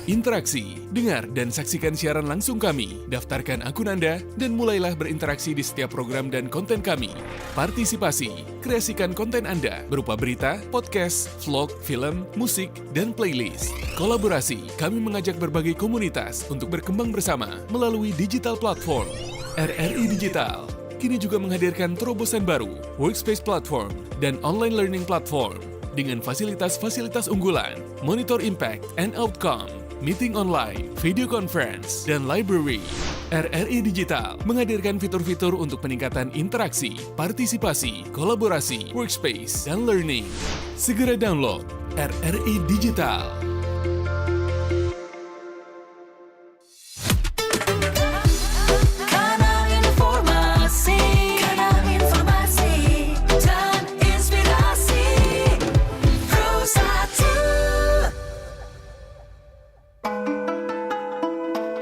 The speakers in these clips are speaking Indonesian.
Interaksi, dengar dan saksikan siaran langsung kami. Daftarkan akun Anda dan mulailah berinteraksi di setiap program dan konten kami. Partisipasi, kreasikan konten Anda berupa berita, podcast, vlog, film, musik, dan playlist. Kolaborasi, kami mengajak berbagai komunitas untuk berkembang bersama melalui digital platform. RRI Digital kini juga menghadirkan terobosan baru, workspace platform, dan online learning platform dengan fasilitas-fasilitas unggulan, monitor impact and outcome, meeting online, video conference, dan library. RRI Digital menghadirkan fitur-fitur untuk peningkatan interaksi, partisipasi, kolaborasi, workspace, dan learning. Segera download RRI Digital.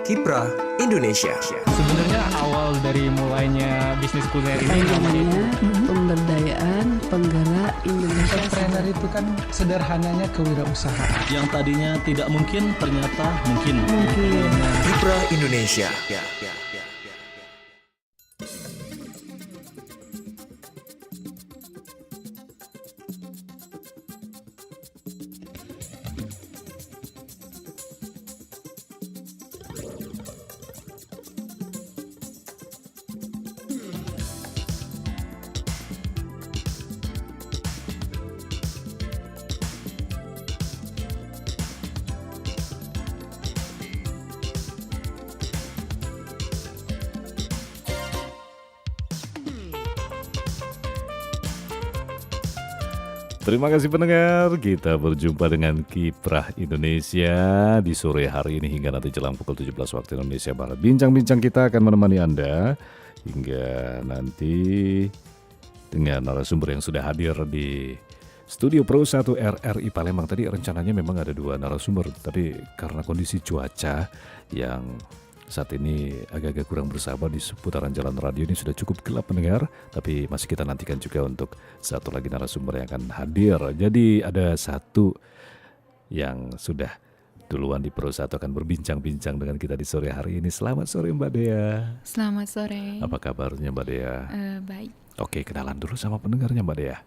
Kiprah Indonesia. Sebenarnya awal dari mulainya bisnis kuliner ini namanya pemberdayaan penggerak Indonesia. Entrepreneur itu kan sederhananya kewirausahaan. Yang tadinya tidak mungkin ternyata mungkin. Kiprah Indonesia. Terima kasih pendengar, kita berjumpa dengan Kiprah Indonesia di sore hari ini hingga nanti jelang pukul 17 waktu Indonesia Barat. Bincang-bincang kita akan menemani Anda hingga nanti dengan narasumber yang sudah hadir di Studio Pro 1 RRI Palembang. Tadi rencananya memang ada 2 narasumber, tapi karena kondisi cuaca yang saat ini agak-agak kurang bersahabat di seputaran jalan radio ini sudah cukup gelap pendengar, tapi masih kita nantikan juga untuk satu lagi narasumber yang akan hadir. Jadi ada satu yang sudah duluan di Pro 1 akan berbincang-bincang dengan kita di sore hari ini. Selamat sore Mbak Dea. Selamat sore. Apa kabarnya Mbak Dea? Baik. Oke, kenalan dulu sama pendengarnya Mbak Dea.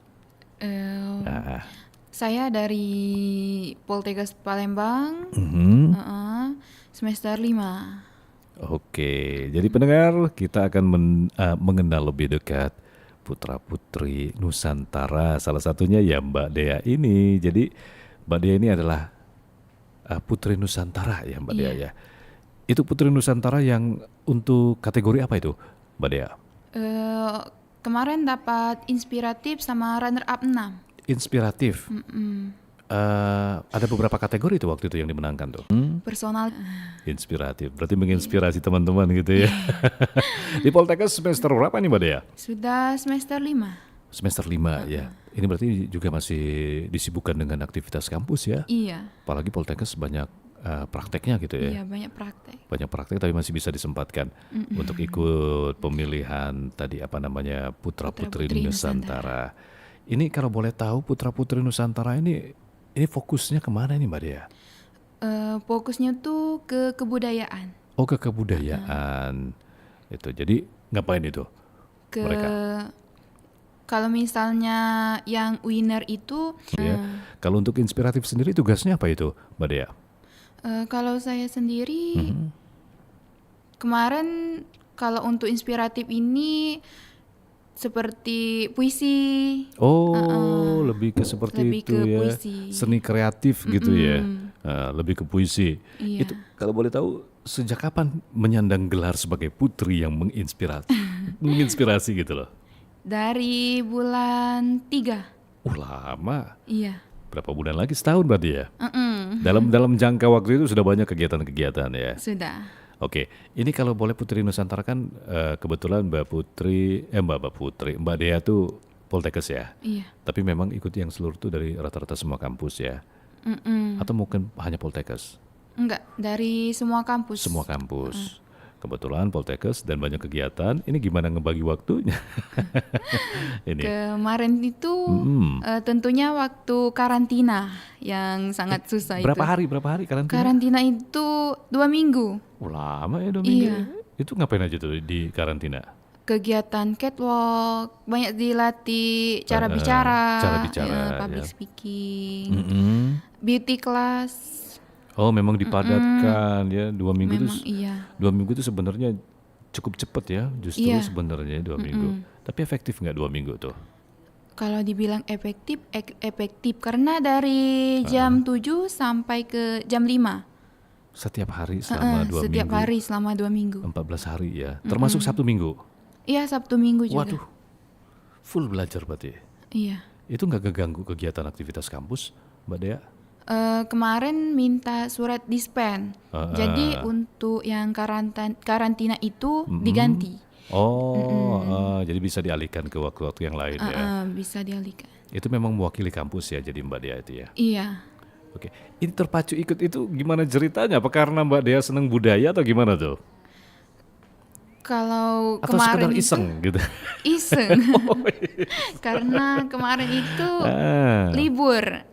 Saya dari Poltekkes Palembang, semester 5. Oke, jadi pendengar kita akan mengenal lebih dekat putra-putri Nusantara. Salah satunya ya Mbak Dea ini. Jadi Mbak Dea ini adalah putri Nusantara ya Mbak Dea ya. Itu putri Nusantara yang untuk kategori apa itu Mbak Dea? Kemarin dapat inspiratif sama runner up 6. Inspiratif. Ada beberapa kategori itu waktu itu yang dimenangkan tuh. Personal. Inspiratif, berarti menginspirasi teman-teman gitu ya. Di Poltekkes semester berapa nih Mbak Dea? Sudah semester 5. Semester 5 ya. Ini berarti juga masih disibukkan dengan aktivitas kampus ya? Iya. Apalagi Poltekkes banyak prakteknya gitu ya? Iya, banyak praktek. Banyak praktek tapi masih bisa disempatkan untuk ikut pemilihan tadi apa namanya Putra-Putri Nusantara. Ini kalau boleh tahu Putra-Putri Nusantara ini fokusnya kemana nih Mbak Dea? Fokusnya tuh ke kebudayaan. Oh, ke kebudayaan. Itu. Jadi ngapain itu mereka? Kalau misalnya yang winner itu Kalau untuk inspiratif sendiri tugasnya apa itu Mbak Dea? Kalau saya sendiri kemarin kalau untuk inspiratif ini seperti puisi. Oh, lebih ke seperti lebih itu ke ya. puisi. Seni kreatif gitu ya. Lebih ke puisi. Iya. Itu kalau boleh tahu sejak kapan menyandang gelar sebagai putri yang menginspirasi gitu loh? Dari bulan 3. Lama. Iya. Berapa bulan lagi? Setahun berarti ya? Dalam jangka waktu itu sudah banyak kegiatan-kegiatan ya? Sudah. Oke, ini kalau boleh Putri Nusantara kan kebetulan Mbak Dea tuh Poltekkes ya? Iya. Tapi memang ikut yang seluruh tuh dari rata-rata semua kampus ya? Atau mungkin hanya Poltekkes? Enggak, dari semua kampus. Semua kampus. Kebetulan Poltekkes dan banyak kegiatan. Ini gimana ngebagi waktunya? Ini. Kemarin itu tentunya waktu karantina yang sangat susah Berapa itu. hari karantina? Karantina itu 2 minggu. Oh, lama ya 2 minggu. Iya. Itu ngapain aja tuh di karantina? Kegiatan catwalk, banyak dilatih cara bicara, cara bicara, ya, public ya. speaking, Mm-mm. beauty class. Oh, memang dipadatkan ya 2 minggu Memang itu. iya. 2 minggu itu sebenarnya cukup cepat ya, justru Iya. sebenarnya 2 minggu. Tapi efektif nggak 2 minggu tuh? Kalau dibilang efektif, efektif karena dari jam 7 sampai ke jam 5. Setiap hari selama 2 Setiap minggu. hari selama 2 minggu. 14 hari ya. Termasuk Sabtu Minggu. Iya, Sabtu Minggu juga. Waduh. Full belajar berarti. Iya. Itu nggak keganggu kegiatan aktivitas kampus, Mbak Dea? Kemarin minta surat dispen. Jadi untuk yang karantina itu diganti. Oh, jadi bisa dialihkan ke waktu-waktu yang lain ya. Bisa dialihkan. Itu memang mewakili kampus ya, jadi Mbak Dea itu ya. Iya. Oke, ini terpacu ikut itu gimana ceritanya? Apa karena Mbak Dea seneng budaya atau gimana tuh? Kalau Atau kemarin sekedar iseng gitu? iseng. Karena kemarin itu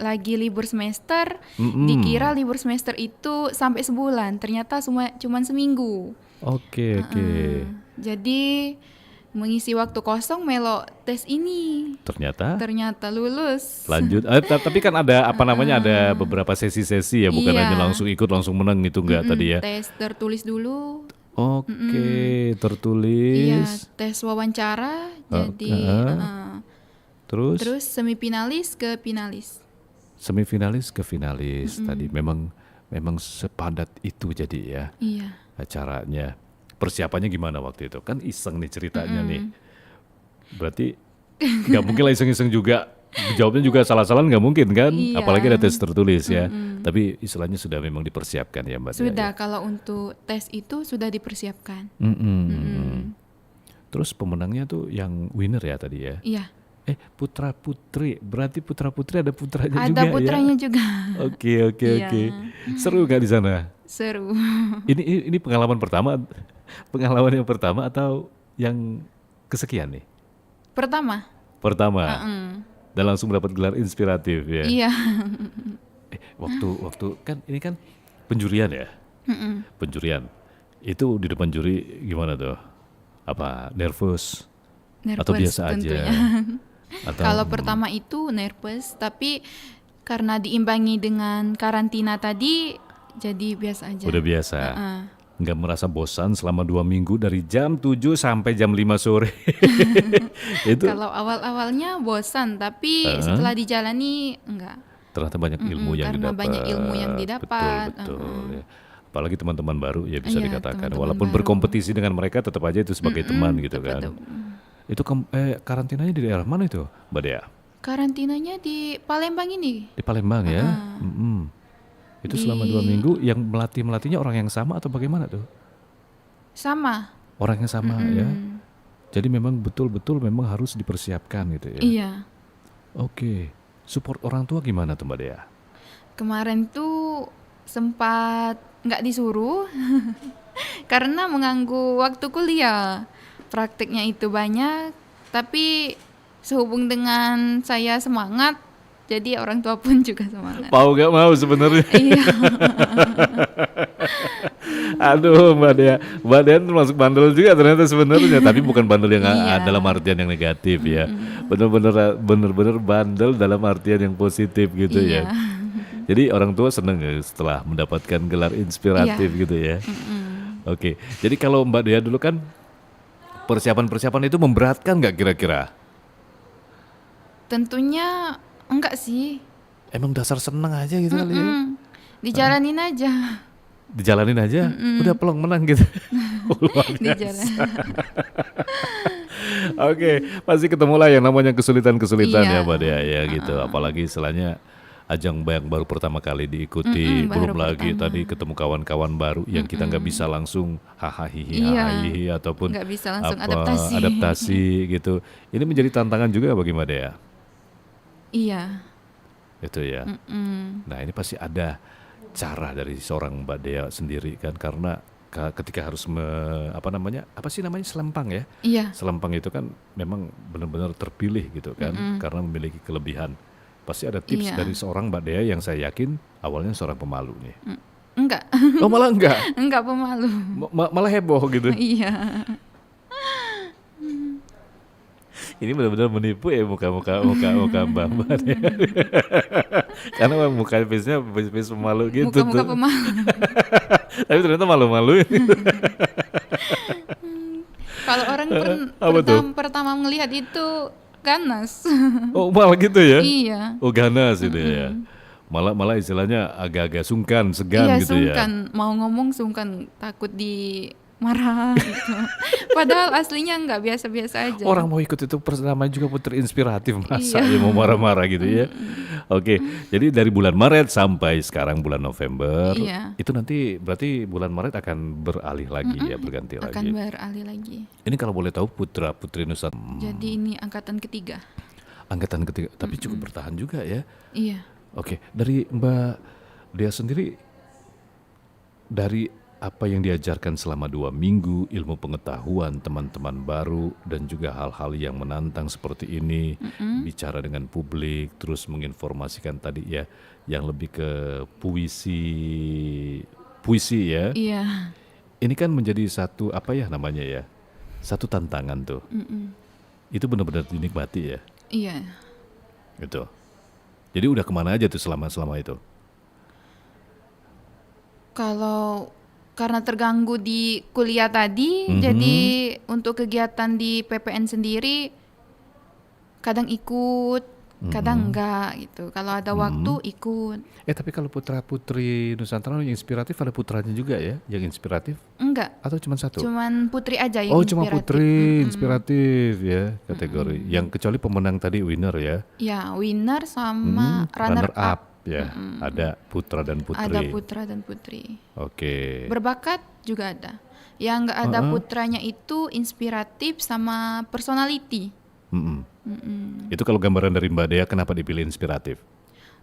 lagi libur semester. Dikira libur semester itu sampai sebulan, ternyata cuma seminggu. Oke. Jadi mengisi waktu kosong melok tes ini. Ternyata Lulus. lanjut. Tapi kan ada apa namanya, ada beberapa sesi-sesi ya, bukan Iya. hanya langsung ikut langsung menang gitu enggak tadi ya. Tes tertulis dulu. Oke, Iya, tertulis. tes wawancara. Jadi terus semifinalis ke finalis. Semifinalis ke finalis tadi. Memang sepadat itu jadi ya Iya. acaranya. Persiapannya gimana waktu itu? Kan iseng nih ceritanya nih. Berarti nggak mungkin lah iseng-iseng juga. Jawabnya juga salah-salah nggak mungkin kan? Iya. Apalagi ada tes tertulis ya. Tapi istilahnya sudah memang dipersiapkan ya Mbak Dea, Sudah, ya? kalau untuk tes itu sudah dipersiapkan. Terus pemenangnya tuh yang winner ya tadi ya? Iya. Putra putri. Berarti putra putri ada putranya juga Ada putranya ya? juga. Oke. Iya. Seru nggak di sana? Seru. Ini pengalaman yang pertama atau yang kesekian nih? Pertama. Dan langsung mendapat gelar inspiratif ya. Iya. Waktu kan ini kan penjurian ya. Penjurian. Itu di depan juri gimana tuh? Apa nervous? Atau biasa tentunya. aja? Atau Kalau pertama itu nervous, tapi karena diimbangi dengan karantina tadi, jadi biasa aja. udah biasa. Nggak merasa bosan selama 2 minggu dari jam 7 sampai jam 5 sore. Itu Kalau awal-awalnya bosan, tapi setelah dijalani enggak. ternyata banyak ilmu yang karena didapat. banyak ilmu yang didapat. Betul. Ya. Apalagi teman-teman baru ya bisa Iya, dikatakan. teman-teman Walaupun baru. berkompetisi dengan mereka tetap aja itu sebagai teman gitu kan. Itu karantinanya di daerah mana itu, Mbak Dea? Karantinanya di Palembang ini. Di Palembang ya. Itu selama 2 minggu yang melatihnya orang yang sama atau bagaimana tuh? Sama. Orang yang sama ya. Jadi memang betul-betul memang harus dipersiapkan gitu ya. Iya. Oke. Support orang tua gimana tuh Mbak Dea? Kemarin tuh sempat nggak disuruh karena mengganggu waktu kuliah. Prakteknya itu banyak, tapi sehubung dengan saya semangat, jadi orang tua pun juga semangat. Mau gak mau sebenarnya. Iya. Aduh Mbak Dea termasuk bandel juga ternyata sebenarnya, tapi bukan bandel yang dalam artian yang negatif ya. Bener-bener bandel dalam artian yang positif gitu ya. Jadi orang tua seneng ya setelah mendapatkan gelar inspiratif gitu ya. Oke, jadi kalau Mbak Dea dulu kan persiapan itu memberatkan nggak kira-kira? Tentunya enggak sih. Emang dasar seneng aja gitu kali ya? Dijalanin aja. Dijalanin aja, udah pelong menang gitu. Luar biasa. Dijalan. Oke, pasti ketemu lah yang namanya kesulitan-kesulitan Iya. ya Mbak Dea ya gitu. Apalagi istilahnya ajang yang baru pertama kali diikuti, belum baru lagi pertama. tadi ketemu kawan-kawan baru yang kita nggak bisa langsung hahaha Iya. ataupun Nggak bisa langsung apa, adaptasi. adaptasi gitu. Ini menjadi tantangan juga bagi Mbak Dea. Iya. Itu ya. Nah ini pasti ada cara dari seorang Mbak Dea sendiri kan, karena ketika harus apa sih namanya selempang ya? Iya. Selempang itu kan memang benar-benar terpilih gitu kan, karena memiliki kelebihan. Pasti ada tips Iya. dari seorang Mbak Dea yang saya yakin awalnya seorang pemalu nih. Enggak. Oh malah enggak, Enggak pemalu. malah heboh gitu. Iya. Ini benar-benar menipu ya muka Mbak Dea. Karena memang muka face-nya face pemalu gitu Muka-muka tuh. pemalu. Tapi ternyata malu-malu. Kalau orang Apa tuh? pertama melihat itu ganas. Oh malah gitu ya? Iya. Oh ganas itu ya. Malah istilahnya agak-agak sungkan, segan Iya, gitu ya. sungkan. Mau ngomong sungkan, takut dimarah gitu. Padahal aslinya enggak, biasa-biasa aja. Orang mau ikut itu namanya juga Putri Inspiratif, masa Iya. ya mau marah-marah gitu ya. Oke, jadi dari bulan Maret sampai sekarang bulan November, Iya. itu nanti berarti bulan Maret akan beralih lagi ya, berganti akan lagi. beralih lagi. Ini kalau boleh tahu Putra Putri Nusantara Jadi ini angkatan ketiga. angkatan ketiga, tapi cukup bertahan juga ya. Iya. Oke, dari Mbak Dea sendiri, dari apa yang diajarkan selama 2 minggu, ilmu pengetahuan, teman-teman baru, dan juga hal-hal yang menantang seperti ini, bicara dengan publik, terus menginformasikan tadi ya, yang lebih ke puisi ya. Iya. Ini kan menjadi satu apa ya namanya ya, satu tantangan tuh. Itu benar-benar dinikmati ya, Iya. gitu. Jadi udah kemana aja tuh selama itu? Kalau karena terganggu di kuliah tadi, jadi untuk kegiatan di PPN sendiri kadang ikut, kadang enggak gitu. Kalau ada waktu ikut. Tapi kalau Putra Putri Nusantara yang inspiratif ada putranya juga ya, yang inspiratif Enggak, atau cuma satu? cuman Putri aja yang Oh cuma inspiratif. Putri inspiratif ya kategori. Yang kecuali pemenang tadi winner ya, Ya, winner sama runner up. ya. Ada Putra dan Putri. Ada putra dan putri. Oke. Berbakat juga ada. Yang enggak ada putranya itu inspiratif sama personality. Mm-mm. Itu kalau gambaran dari Mbak Dea kenapa dipilih inspiratif?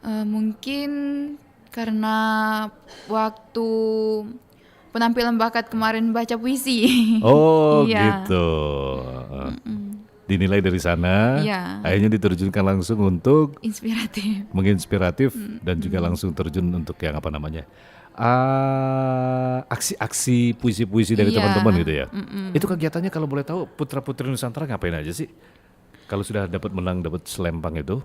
Mungkin karena waktu penampilan bakat kemarin baca puisi. Oh Iya. gitu. Dinilai dari sana, Iya. akhirnya diterjunkan langsung untuk Inspiratif. menginspiratif dan juga langsung terjun untuk yang apa namanya aksi-aksi puisi-puisi dari Iya. teman-teman gitu ya. Itu kegiatannya kalau boleh tahu Putra Putri Nusantara ngapain aja sih? Kalau sudah dapat menang dapat selempang itu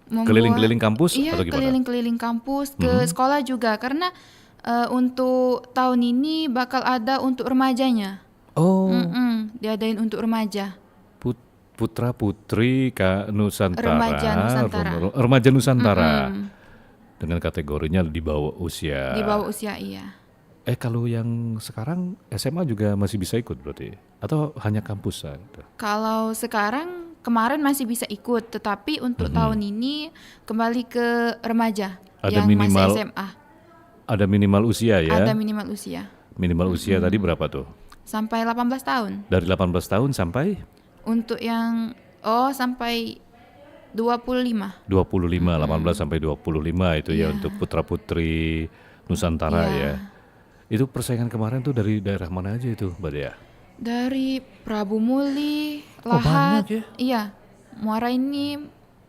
keliling-keliling kampus Iya, atau gimana? keliling-keliling kampus, ke sekolah juga. Karena untuk tahun ini bakal ada untuk remajanya. Oh, Diadain untuk remaja. Putra Putri Nusantara, Remaja Nusantara. Remaja Nusantara. Dengan kategorinya di bawah usia. Di bawah usia, iya. Kalau yang sekarang SMA juga masih bisa ikut berarti? Atau hanya kampus gitu? Kalau sekarang kemarin masih bisa ikut, tetapi untuk tahun ini kembali ke remaja Ada yang minimal- masih SMA. Ada minimal usia ya? Ada minimal usia Minimal usia tadi berapa tuh? sampai 18 tahun. Dari 18 tahun sampai Untuk yang sampai 25. 25, 18 sampai 25 itu ya Iya. untuk putra-putri Nusantara Iya. ya. Itu persaingan kemarin tuh dari daerah mana aja itu Mbak Dea? Dari Prabu Muli, Oh, Lahat, banyak ya? iya, Muara ini,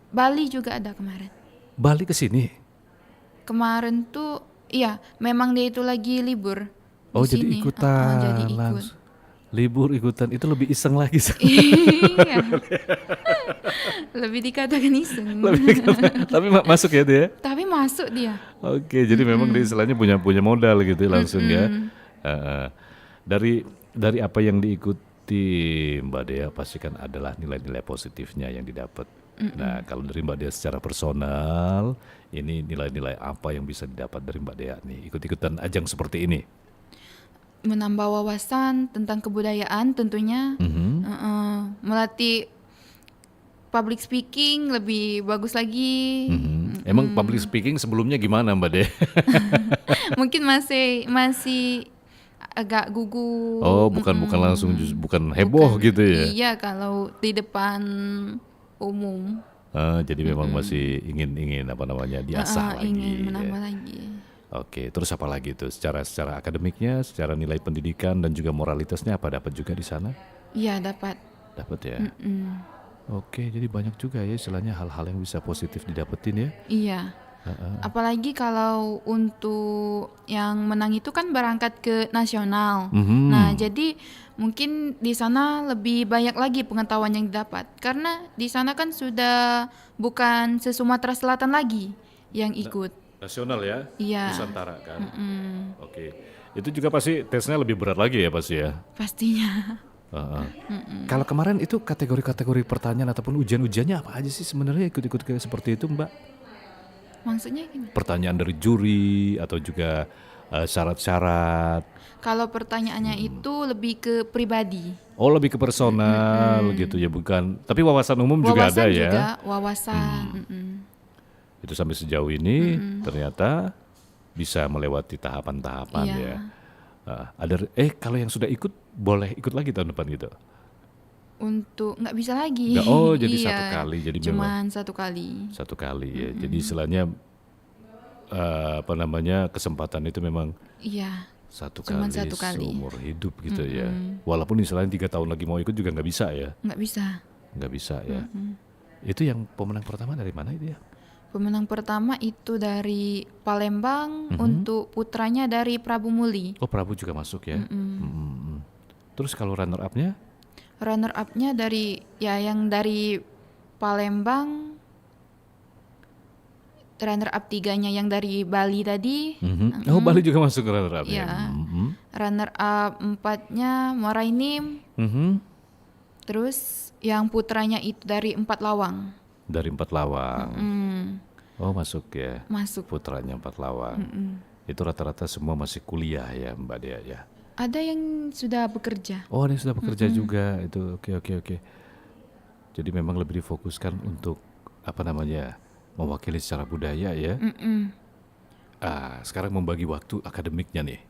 Bali juga ada kemarin. Bali ke sini? Kemarin tuh, iya, memang dia itu lagi libur. di Oh jadi sini. ikutan Jadi ikut. langsung. Libur ikutan itu lebih iseng lagi. Iya. Lebih dikatakan iseng. Tapi masuk ya dia? Tapi masuk dia. Oke, jadi memang dia istilahnya punya modal gitu langsung ya. Dari apa yang diikuti Mbak Dea pasti kan adalah nilai-nilai positifnya yang didapat. Nah, kalau dari Mbak Dea secara personal, ini nilai-nilai apa yang bisa didapat dari Mbak Dea nih ikut-ikutan ajang seperti ini? Menambah wawasan tentang kebudayaan tentunya. Melatih public speaking lebih bagus lagi. Emang public speaking sebelumnya gimana Mbak Dea? Mungkin masih agak gugup. Oh, bukan langsung bukan heboh gitu ya? Iya, kalau di depan umum. Jadi memang masih ingin apa namanya diasah lagi. Ingin ya. menambah lagi. Oke, terus apa lagi tuh? Secara akademiknya, secara nilai pendidikan dan juga moralitasnya apa dapat juga di sana? Iya, dapat. Dapat ya. Mm-mm. Oke, jadi banyak juga ya istilahnya hal-hal yang bisa positif didapetin ya. Iya. Apalagi kalau untuk yang menang itu kan berangkat ke nasional. Mhm. Nah, jadi mungkin di sana lebih banyak lagi pengetahuan yang didapat. Karena di sana kan sudah bukan se-Sumatera Selatan lagi yang ikut. Nasional ya? Iya. Nusantara kan? Oke, itu juga pasti tesnya lebih berat lagi ya pasti ya? Pastinya. Kalau kemarin itu kategori-kategori pertanyaan ataupun ujian-ujiannya apa aja sih sebenarnya ikut-ikut kayak seperti itu Mbak? Maksudnya gimana? Pertanyaan dari juri atau juga syarat-syarat? Kalau pertanyaannya itu lebih ke pribadi. Oh lebih ke personal gitu ya bukan? Tapi wawasan umum juga ada ya? Juga, wawasan. Itu sampai sejauh ini ternyata bisa melewati tahapan-tahapan Iya. ya. Kalau yang sudah ikut boleh ikut lagi tahun depan gitu. Untuk nggak bisa lagi. Oh jadi Iya, satu kali jadi memang cuman satu kali. satu kali ya. Jadi istilahnya kesempatan itu memang Iya, satu Cuman kali satu kali. seumur hidup gitu ya. Walaupun istilahnya 3 tahun lagi mau ikut juga nggak bisa ya. nggak bisa. Nggak bisa ya. Itu yang pemenang pertama dari mana itu ya? Pemenang pertama itu dari Palembang, untuk putranya dari Prabu Muli. Oh Prabu juga masuk ya. Terus kalau runner up-nya? Runner up-nya yang dari Palembang. Runner up 3-nya yang dari Bali tadi. Oh Bali juga masuk ke runner up Iya. ya. Runner up 4-nya Morainim. Terus yang putranya itu dari 4 Lawang. Dari 4 Lawang. Oh masuk ya. Masuk. Putranya 4 Lawang. Itu rata-rata semua masih kuliah ya Mbak Dea ya. Ada yang sudah bekerja. Oh ada yang sudah bekerja juga itu. Oke. Jadi memang lebih difokuskan untuk mewakili secara budaya ya. Sekarang membagi waktu akademiknya nih.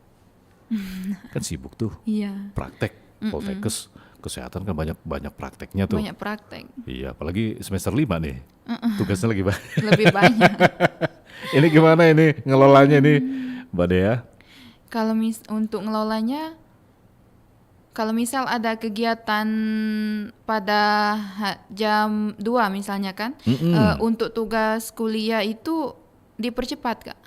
Kan sibuk tuh. Iya. Praktek, Poltekkes, kesehatan kan banyak prakteknya tuh. Banyak praktek. Iya, apalagi semester 5 nih. Tugasnya lagi banyak. Lebih banyak. Ini gimana ini ngelolanya nih, Mbak Dea? Kalau untuk ngelolanya, kalau misal ada kegiatan pada jam 2 misalnya kan, untuk tugas kuliah itu dipercepat Kak.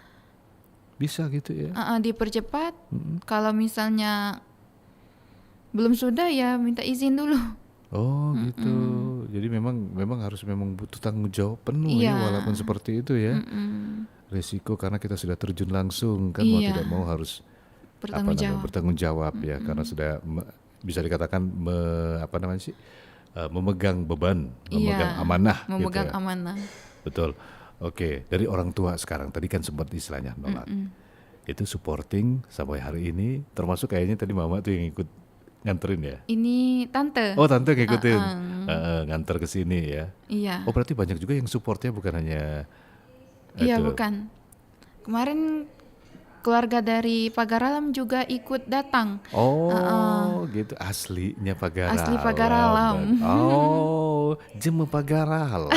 Bisa gitu ya? Dipercepat. Kalau misalnya belum sudah ya minta izin dulu. Oh gitu. Jadi memang harus butuh tanggung jawab penuh ya walaupun seperti itu ya. Risiko karena kita sudah terjun langsung kan mau tidak mau harus bertanggung jawab ya karena sudah bisa dikatakan memegang beban, memegang amanah memegang gitu ya. amanah. Betul. Oke, dari orang tua sekarang tadi kan sempat istilahnya nolak. Itu supporting sampai hari ini termasuk kayaknya tadi mama tuh yang ikut nganterin ya. Ini tante. Oh, tante ngikutin. Nganter ke sini ya. Iya. Oh, berarti banyak juga yang supportnya bukan hanya Iya, itu. bukan. Kemarin keluarga dari Pagar Alam juga ikut datang. Oh, gitu. Aslinya Pagar Alam. Asli Pagar Alam. Oh, jemu Pagar Alam.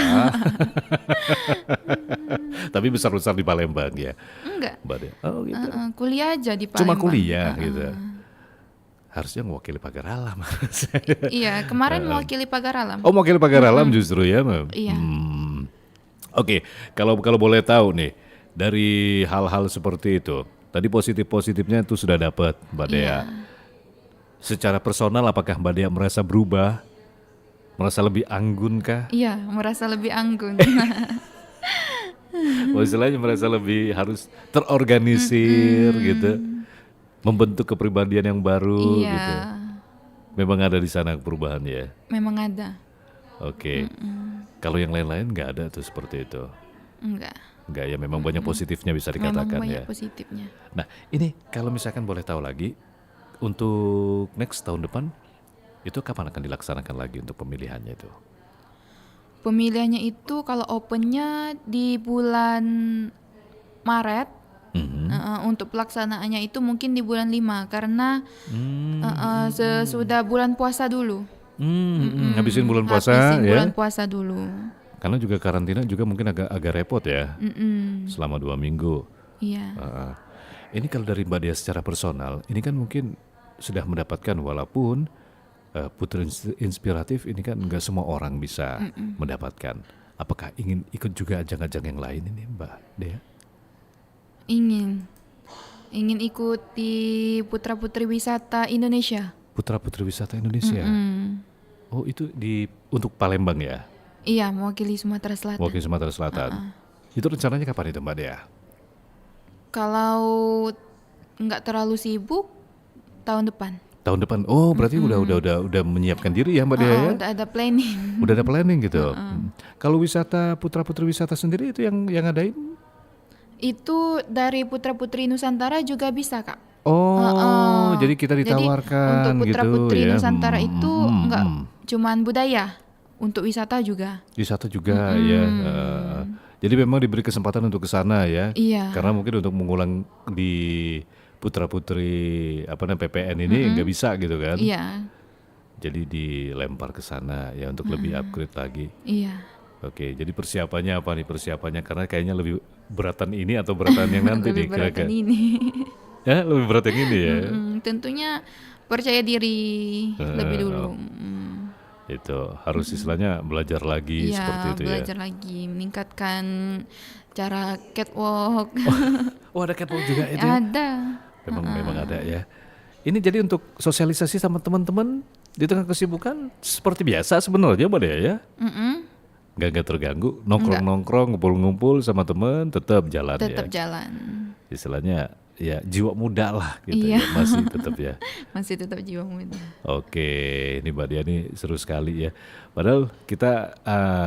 Tapi besar-besar di Palembang ya. Enggak. Mbak Dea. Oh, gitu. Kuliah aja di Palembang. Cuma kuliah gitu. Harusnya mewakili Pagar Alam. Iya, kemarin mewakili Pagar Alam. Oh, mewakili Pagar Alam justru ya, Mem? Iya. Oke, kalau boleh tahu nih dari hal-hal seperti itu, tadi positifnya itu sudah dapat, Mbak Dea. Iya. Secara personal, apakah Mbak Dea merasa berubah, merasa lebih anggun kah? Iya, merasa lebih anggun. Istilahnya merasa lebih harus terorganisir gitu, membentuk kepribadian yang baru Iya. gitu. Memang ada di sana perubahan ya. Memang ada. Oke. Kalau yang lain-lain nggak ada tuh seperti itu. Enggak. Nggak ya, memang banyak positifnya bisa dikatakan Memang ya. banyak positifnya. Nah ini kalau misalkan boleh tahu lagi, untuk next tahun depan, itu kapan akan dilaksanakan lagi untuk pemilihannya itu? Pemilihannya itu kalau opennya di bulan Maret. Untuk pelaksanaannya itu mungkin di bulan 5 karena sesudah bulan puasa dulu. Habisin bulan puasa Habisin ya. bulan puasa dulu. Karena juga karantina juga mungkin agak repot ya. Selama 2 minggu. Iya. Ini kalau dari Mbak Dea secara personal, ini kan mungkin sudah mendapatkan walaupun putri inspiratif ini kan nggak semua orang bisa mendapatkan. Apakah ingin ikut juga ajang-ajang yang lain ini Mbak Dea? Ingin ikut di Putra Putri Wisata Indonesia. Putra Putri Wisata Indonesia. Oh itu untuk Palembang ya? Iya, mewakili Sumatera Selatan. Mewakili Sumatera Selatan. Itu rencananya kapan itu Mbak Dea? Kalau nggak terlalu sibuk, tahun depan. Tahun depan. Oh berarti udah menyiapkan diri ya Mbak Dea ya? Udah ada planning. Udah ada planning gitu. Kalau wisata Putra Putri Wisata sendiri itu yang ngadain? Itu dari Putra Putri Nusantara juga bisa Kak. Oh, jadi kita ditawarkan jadi, untuk Putra gitu Putri ya. Nusantara itu nggak cuman budaya, untuk wisata juga. Wisata juga ya. Jadi memang diberi kesempatan untuk ke sana ya. Iya. Karena mungkin untuk mengulang di Putra Putri PPN ini nggak bisa gitu kan. Iya. Jadi dilempar ke sana ya untuk lebih upgrade lagi. Iya. Oke, jadi persiapannya apa nih persiapannya? Karena kayaknya lebih beratan ini atau beratan yang nanti nih Lebih berat kira-kira. yang ini. Ya, lebih berat yang ini ya. Tentunya percaya diri lebih dulu. Itu harus istilahnya belajar lagi Iya, seperti itu ya. belajar lagi, meningkatkan cara catwalk. Oh, ada catwalk juga itu. Ya? Ada. Memang ada ya. Ini jadi untuk sosialisasi sama teman-teman di tengah kesibukan seperti biasa sebenarnya Mbak Dea ya. Nggak terganggu, nongkrong-nongkrong, ngumpul-ngumpul sama teman, tetap jalan ya. Tetap jalan. Istilahnya ya jiwa muda lah gitu Iya. ya, masih tetap ya. Masih tetap jiwa muda. Oke, ini Mbak Dea ini seru sekali ya. Padahal kita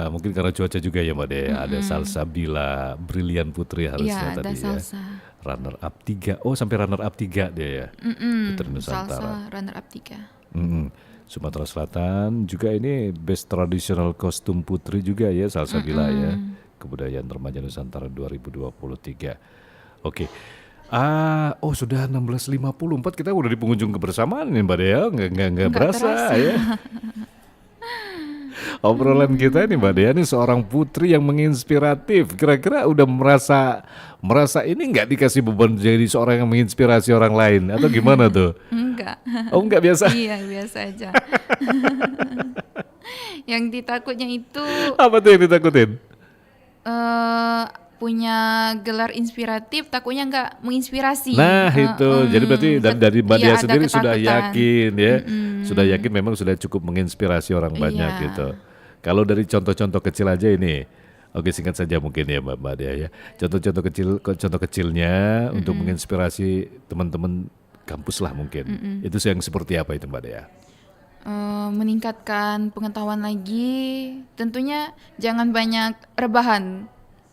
mungkin karena cuaca juga ya Mbak Dea, ada Salsabila Brilian Putri harusnya Iya, ada tadi salsa. ya. Runner up 3, oh sampai runner up 3 dia ya. Putri Nusantara. Salsa runner up 3. Sumatera Selatan juga ini Best Traditional Costume Putri juga ya Salsabila ya. Kebudayaan Remaja Nusantara 2023. Oke. Sudah 16.54 kita udah di penghujung kebersamaan nih Mbak Dea, nggak berasa ya. Obrolan kita ini Mbak Dea nih seorang putri yang menginspiratif. Kira-kira udah merasa ini nggak dikasih beban jadi seorang yang menginspirasi orang lain atau gimana tuh? Enggak. Oh nggak biasa? Iya, biasa aja. Yang ditakutnya itu Apa tuh yang ditakutin? punya gelar inspiratif, takutnya nggak menginspirasi. Nah itu, jadi berarti dari Mbak Dea ada sendiri sudah ketakutan. yakin ya, sudah yakin memang sudah cukup menginspirasi orang banyak Iya. gitu. Kalau dari contoh-contoh kecil aja ini, oke singkat saja mungkin ya Mbak Dea ya, contoh kecilnya untuk menginspirasi teman-teman kampus lah mungkin. Itu yang seperti apa itu Mbak Dea? Meningkatkan pengetahuan lagi, tentunya jangan banyak rebahan.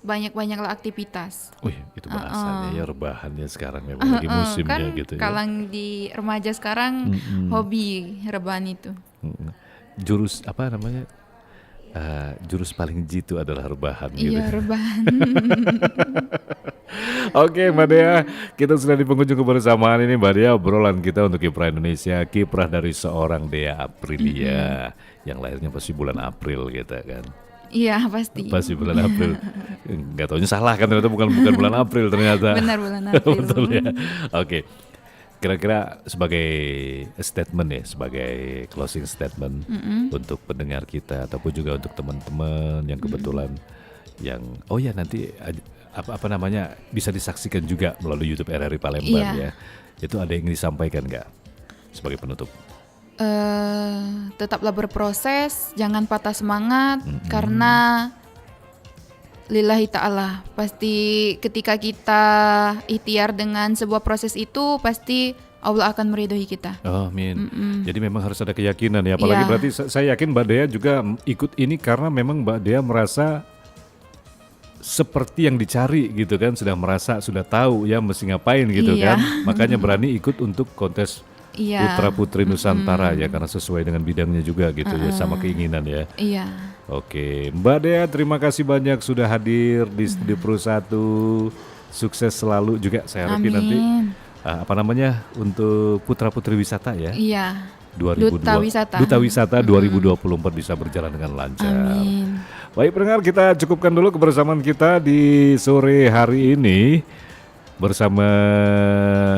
Banyak-banyaklah aktivitas. Wih, itu bahasanya ya rebahannya sekarang memang lagi musimnya kan gitu ya. kalang di remaja sekarang hobi rebahan itu. Jurus apa namanya? Jurus paling jitu adalah rebahan gitu. Iya, rebahan. Oke Mbak Dea, kita sudah di penghujung kebersamaan ini Mbak Dea, obrolan kita untuk Kiprah Indonesia, kiprah dari seorang Dea Aprilia yang lahirnya pasti bulan April gitu kan. Iya, pasti. Pasti bulan April. Nggak taunya salah kan ternyata bukan bulan April ternyata. Benar, bulan April. Betul ya. Oke. Kira-kira sebagai statement ya, sebagai closing statement untuk pendengar kita ataupun juga untuk teman-teman yang kebetulan yang nanti apa namanya bisa disaksikan juga melalui YouTube RRI Palembang ya. Itu ada yang disampaikan nggak sebagai penutup? Tetaplah berproses, jangan patah semangat karena lillahi ta'ala. Pasti ketika kita ikhtiar dengan sebuah proses itu pasti Allah akan meridhoi kita. Oh, amin. Jadi memang harus ada keyakinan ya. Apalagi berarti saya yakin Mbak Dea juga ikut ini karena memang Mbak Dea merasa seperti yang dicari gitu kan, sudah tahu ya mesti ngapain gitu kan. Makanya berani ikut untuk kontes Putra Putri Nusantara ya karena sesuai dengan bidangnya juga gitu ya sama keinginan ya. Iya. Oke, Mbak Dea terima kasih banyak sudah hadir di Studio Pro 1. Sukses selalu juga saya harapin nanti untuk Putra Putri Wisata ya. Iya. 2002, Duta Wisata 2024 bisa berjalan dengan lancar. Amin. Baik pendengar, kita cukupkan dulu kebersamaan kita di sore hari ini. bersama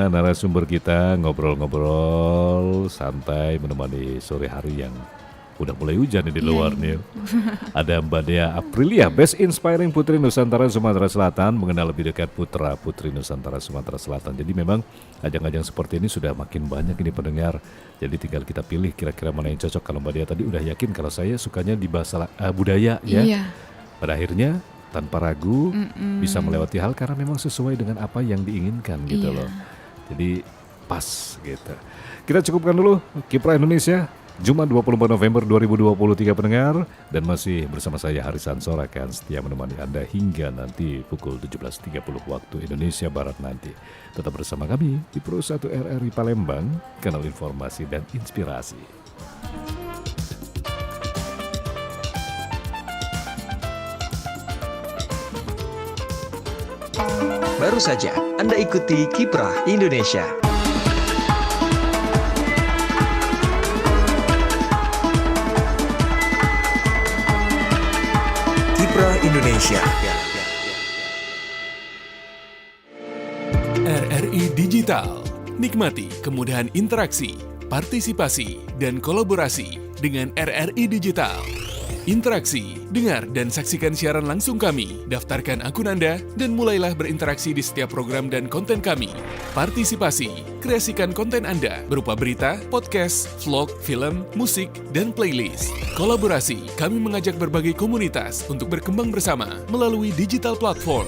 narasumber kita ngobrol-ngobrol santai menemani sore hari yang udah mulai hujan di luar nih. Ada Mbak Dea Aprilia, Best Inspiring Putri Nusantara Sumatera Selatan, mengenal lebih dekat putra putri Nusantara Sumatera Selatan. Jadi memang ajang-ajang seperti ini sudah makin banyak ini pendengar. Jadi tinggal kita pilih kira-kira mana yang cocok. Kalau Mbak Dea tadi udah yakin kalau saya sukanya di bahasa budaya ya. Iya. Pada akhirnya tanpa ragu bisa melewati hal karena memang sesuai dengan apa yang diinginkan gitu loh. Jadi pas gitu. Kita cukupkan dulu Kiprah Indonesia Jumat 24 November 2023 pendengar, dan masih bersama saya Haris Ansor akan setia menemani Anda hingga nanti pukul 17.30 waktu Indonesia Barat nanti. Tetap bersama kami di Pro 1 RRI Palembang, kanal informasi dan inspirasi. Baru saja Anda ikuti Kiprah Indonesia. Kiprah Indonesia. RRI Digital. Nikmati kemudahan interaksi, partisipasi, dan kolaborasi dengan RRI Digital. Interaksi, dengar dan saksikan siaran langsung kami, daftarkan akun Anda, dan mulailah berinteraksi di setiap program dan konten kami. Partisipasi, kreasikan konten Anda berupa berita, podcast, vlog, film, musik, dan playlist. Kolaborasi, kami mengajak berbagai komunitas untuk berkembang bersama melalui digital platform.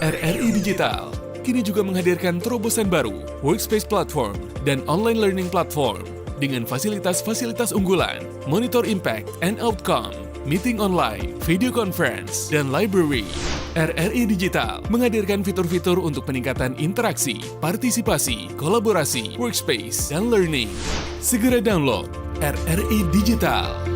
RRI Digital kini juga menghadirkan terobosan baru, workspace platform, dan online learning platform dengan fasilitas-fasilitas unggulan, monitor impact and outcome, meeting online, video conference, dan library. RRI Digital menghadirkan fitur-fitur untuk peningkatan interaksi, partisipasi, kolaborasi, workspace, dan learning. Segera download RRI Digital.